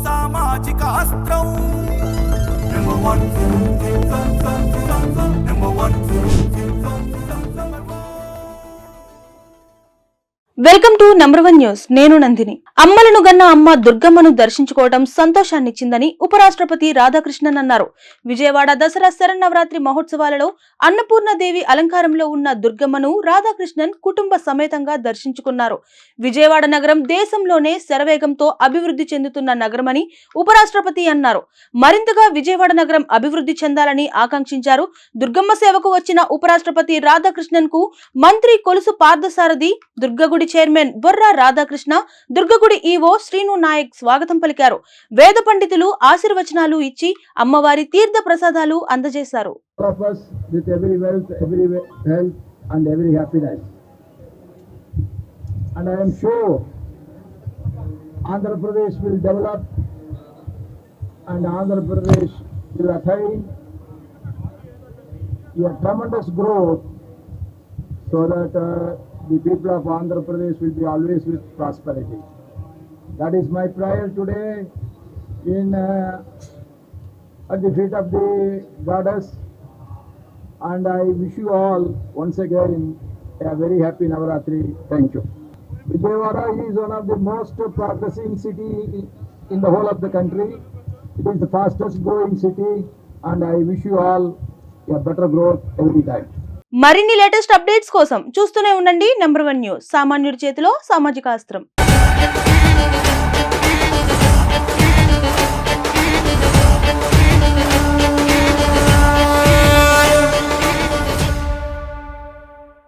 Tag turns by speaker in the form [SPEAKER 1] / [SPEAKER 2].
[SPEAKER 1] సామాజిక అస్త్రం number 1
[SPEAKER 2] welcome to number 1 news. నేను నందిని. అమ్మలను గన్న అమ్మ దుర్గమ్మను దర్శించుకోవడం సంతోషాన్నిచ్చిందని ఉపరాష్ట్రపతి రాధాకృష్ణన్ అన్నారు. విజయవాడ దసరా శరన్నవరాత్రి మహోత్సవాలలో అన్నపూర్ణదేవి అలంకారంలో ఉన్న దుర్గమ్మను రాధాకృష్ణన్ కుటుంబ సమేతంగా దర్శించుకున్నారు. విజయవాడ నగరం దేశంలోనే శరవేగంతో అభివృద్ధి చెందుతున్న నగరమని ఉపరాష్ట్రపతి అన్నారు. మరింతగా విజయవాడ నగరం అభివృద్ధి చెందాలని ఆకాంక్షించారు. దుర్గమ్మ సేవకు వచ్చిన ఉపరాష్ట్రపతి రాధాకృష్ణన్ కు మంత్రి కొలుసు పార్థసారథి, దుర్గగుడి చైర్మన్ బొర్రా రాధాకృష్ణ, దుర్గగుడి ఈవో శ్రీను నాయక్ స్వాగతం పలికారు. వేద పండితులు ఆశీర్వచనాలు ఇచ్చి అమ్మవారి తీర్థ ప్రసాదాలు అందజేశారు.
[SPEAKER 3] Andhra Pradesh will develop and Andhra Pradesh will attain a tremendous growth so that the people of Andhra Pradesh will be always with prosperity. That is my prayer today at the feet of the goddess, and I wish you all once again a very happy Navaratri. Thank you. Vijayawada is one of the most progressing city in the whole of the country. It is the fastest growing city, and I wish you all a better growth every time.
[SPEAKER 2] మరిన్ని latest updates కోసం చూస్తూనే ఉండండి number 1 news. సామాన్యుడి చేతిలో సామాజిక అస్త్రం.